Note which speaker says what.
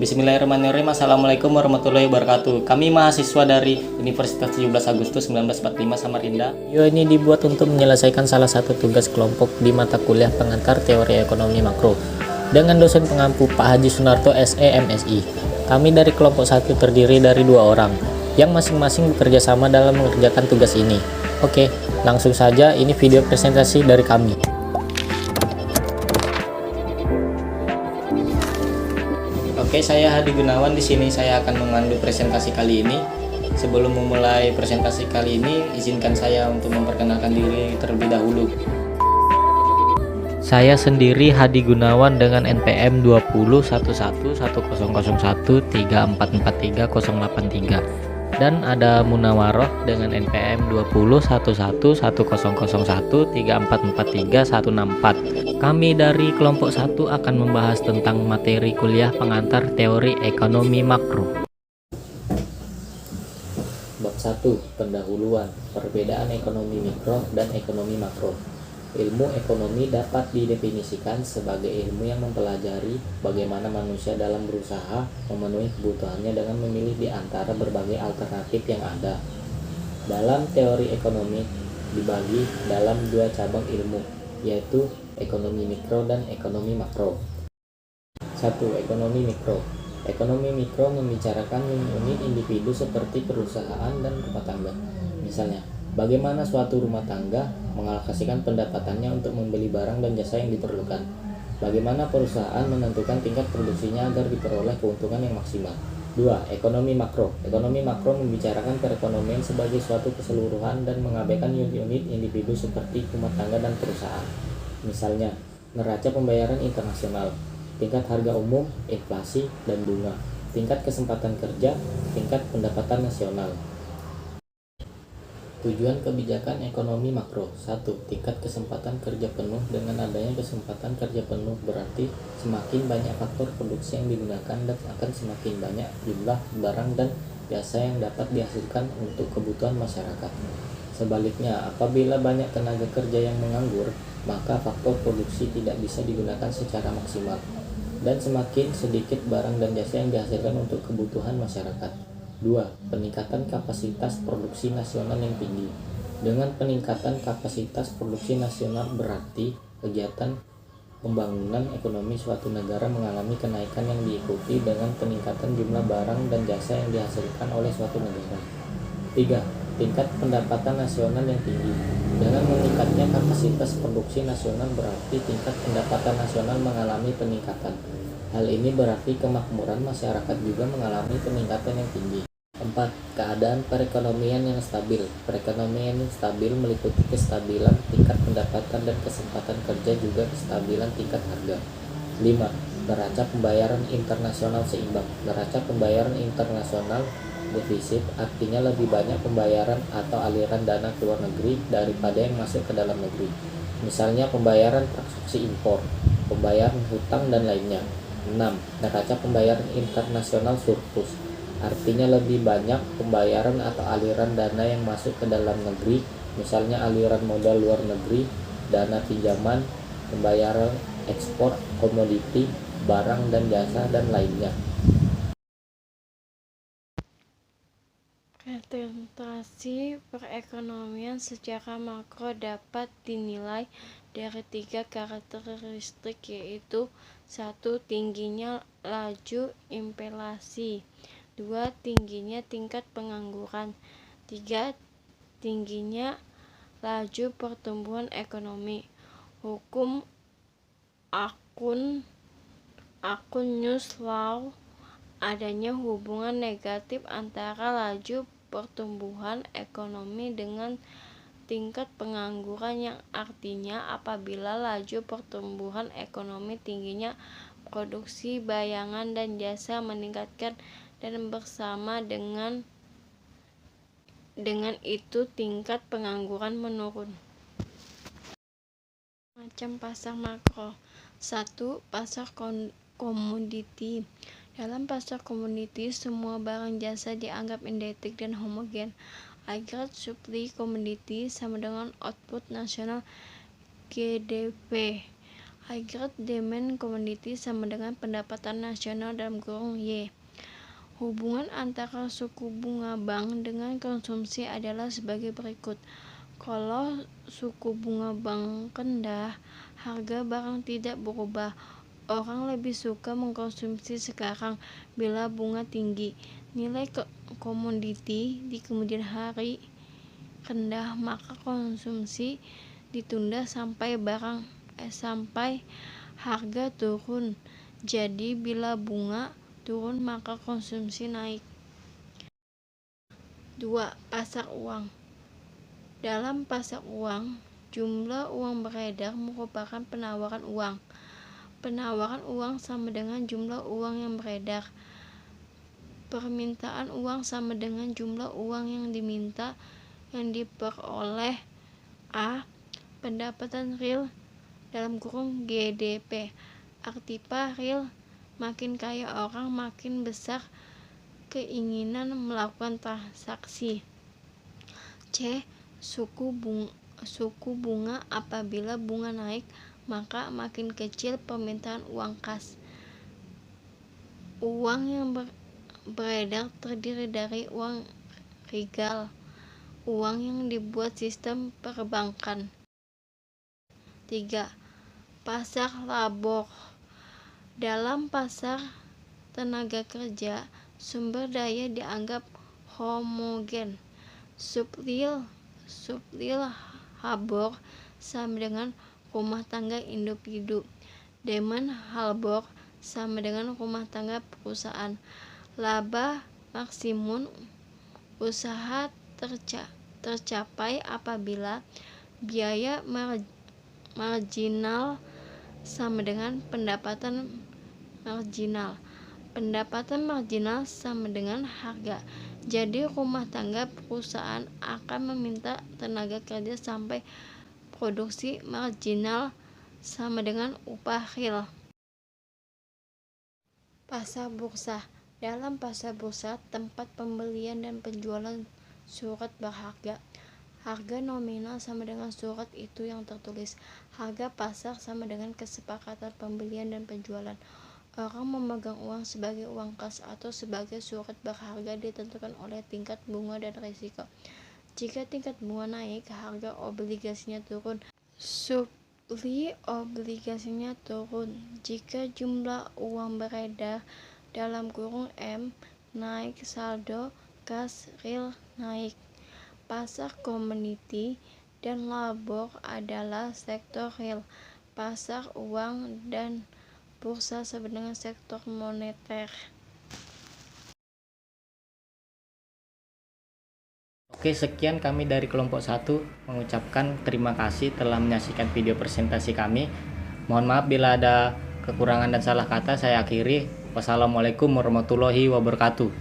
Speaker 1: Bismillahirrahmanirrahim. Assalamualaikum warahmatullahi wabarakatuh. Kami mahasiswa dari Universitas 17 Agustus 1945 Samarinda. Video ini dibuat untuk menyelesaikan salah satu tugas kelompok di mata kuliah pengantar teori ekonomi makro dengan dosen pengampu Pak Haji Sunarto SE MSI. Kami dari kelompok 1 terdiri dari 2 orang yang masing-masing bekerja sama dalam mengerjakan tugas ini. Oke, langsung saja ini video presentasi dari kami. Oke, saya Hadi Gunawan. Di sini saya akan memandu presentasi kali ini. Sebelum memulai presentasi kali ini, izinkan saya untuk memperkenalkan diri terlebih dahulu. Saya sendiri Hadi Gunawan dengan NPM 201110013443 dan ada Munawaroh dengan NPM 201110013443 Kami dari kelompok 1 akan membahas tentang materi kuliah pengantar teori ekonomi makro. Bab 1. Pendahuluan. Perbedaan ekonomi mikro dan ekonomi makro. Ilmu ekonomi dapat didefinisikan sebagai ilmu yang mempelajari bagaimana manusia dalam berusaha memenuhi kebutuhannya dengan memilih di antara berbagai alternatif yang ada. Dalam teori ekonomi dibagi dalam 2 cabang ilmu, yaitu ekonomi mikro dan ekonomi makro. 1. Ekonomi mikro. Ekonomi mikro membicarakan unit individu seperti perusahaan dan rumah tangga. Misalnya, bagaimana suatu rumah tangga mengalokasikan pendapatannya untuk membeli barang dan jasa yang diperlukan. Bagaimana perusahaan menentukan tingkat produksinya agar diperoleh keuntungan yang maksimal. 2. Ekonomi makro. Ekonomi makro membicarakan perekonomian sebagai suatu keseluruhan dan mengabaikan unit-unit individu seperti rumah tangga dan perusahaan. Misalnya, neraca pembayaran internasional, tingkat harga umum, inflasi, dan bunga, tingkat kesempatan kerja, tingkat pendapatan nasional. Tujuan kebijakan ekonomi makro. 1. Tingkat kesempatan kerja penuh. Dengan adanya kesempatan kerja penuh berarti semakin banyak faktor produksi yang digunakan dan akan semakin banyak jumlah barang dan jasa yang dapat dihasilkan untuk kebutuhan masyarakat. Sebaliknya, apabila banyak tenaga kerja yang menganggur, maka faktor produksi tidak bisa digunakan secara maksimal dan semakin sedikit barang dan jasa yang dihasilkan untuk kebutuhan masyarakat. 2. Peningkatan kapasitas produksi nasional yang tinggi. Dengan peningkatan kapasitas produksi nasional berarti kegiatan pembangunan ekonomi suatu negara mengalami kenaikan yang diikuti dengan peningkatan jumlah barang dan jasa yang dihasilkan oleh suatu negara. 3. Tingkat pendapatan nasional yang tinggi. Dengan meningkatnya kapasitas produksi nasional berarti tingkat pendapatan nasional mengalami peningkatan. Hal ini berarti kemakmuran masyarakat juga mengalami peningkatan yang tinggi. 4. Keadaan perekonomian yang stabil. Perekonomian yang stabil meliputi kestabilan tingkat pendapatan dan kesempatan kerja, juga kestabilan tingkat harga. 5. Neraca pembayaran internasional seimbang. Neraca pembayaran internasional defisit artinya lebih banyak pembayaran atau aliran dana ke luar negeri daripada yang masuk ke dalam negeri. Misalnya pembayaran transaksi impor, pembayaran hutang, dan lainnya. 6. Neraca pembayaran internasional surplus artinya lebih banyak pembayaran atau aliran dana yang masuk ke dalam negeri, misalnya aliran modal luar negeri, dana pinjaman, pembayaran ekspor komoditi, barang dan jasa, dan lainnya.
Speaker 2: Representasi perekonomian secara makro dapat dinilai dari 3 karakteristik, yaitu 1. Tingginya laju inflasi, 2. Tingginya tingkat pengangguran, 3. Tingginya laju pertumbuhan ekonomi. Hukum Arrhenius Law, adanya hubungan negatif antara laju pertumbuhan ekonomi dengan tingkat pengangguran, yang artinya apabila laju pertumbuhan ekonomi tingginya produksi bayangan dan jasa meningkatkan dan bersama dengan itu tingkat pengangguran menurun. Macam pasar makro. 1. Pasar komoditi. Dalam pasar komoditi, semua barang jasa dianggap identik dan homogen. Aggregate supply komoditi sama dengan output nasional GDP. Aggregate demand komoditi sama dengan pendapatan nasional dalam kurung Y. Hubungan antara suku bunga bank dengan konsumsi adalah sebagai berikut. Kalau suku bunga bank rendah, harga barang tidak berubah. Orang lebih suka mengkonsumsi sekarang. Bila bunga tinggi, nilai komoditi di kemudian hari rendah, maka konsumsi ditunda sampai harga turun. Jadi bila bunga turun maka konsumsi naik. 2. Pasar uang. Dalam pasar uang, jumlah uang beredar merupakan penawaran uang. Penawaran uang sama dengan jumlah uang yang beredar. Permintaan uang sama dengan jumlah uang yang diminta yang diperoleh. A. Pendapatan real dalam kurung GDP. Artipa real, makin kaya orang makin besar keinginan melakukan transaksi. C. Suku bunga. Apabila bunga naik, maka makin kecil permintaan uang kas. Uang yang beredar terdiri dari uang regal, uang yang dibuat sistem perbankan. 3. Pasar labor. Dalam pasar tenaga kerja, sumber daya dianggap homogen. Subreal labor sama dengan rumah tangga individu. Demand labor sama dengan rumah tangga perusahaan. Laba maksimum usaha tercapai apabila biaya marginal sama dengan pendapatan marginal. Pendapatan marginal sama dengan harga. Jadi rumah tangga perusahaan akan meminta tenaga kerja sampai produksi marginal sama dengan upah real. Pasar bursa. Dalam pasar bursa, tempat pembelian dan penjualan surat berharga. Harga nominal sama dengan surat itu yang tertulis. Harga pasar sama dengan kesepakatan pembelian dan penjualan. Orang memegang uang sebagai uang kas atau sebagai surat berharga ditentukan oleh tingkat bunga dan risiko. Jika tingkat bunga naik, harga obligasinya turun. Supply obligasinya turun. Jika jumlah uang beredar dalam kurung M naik, saldo kas real naik. Pasar komoditi dan labor adalah sektor real. Pasar uang dan bursa sama dengan sektor moneter.
Speaker 1: Oke, sekian kami dari kelompok 1 mengucapkan terima kasih telah menyaksikan video presentasi kami. Mohon maaf bila ada kekurangan dan salah kata. Saya akhiri. Wassalamualaikum warahmatullahi wabarakatuh.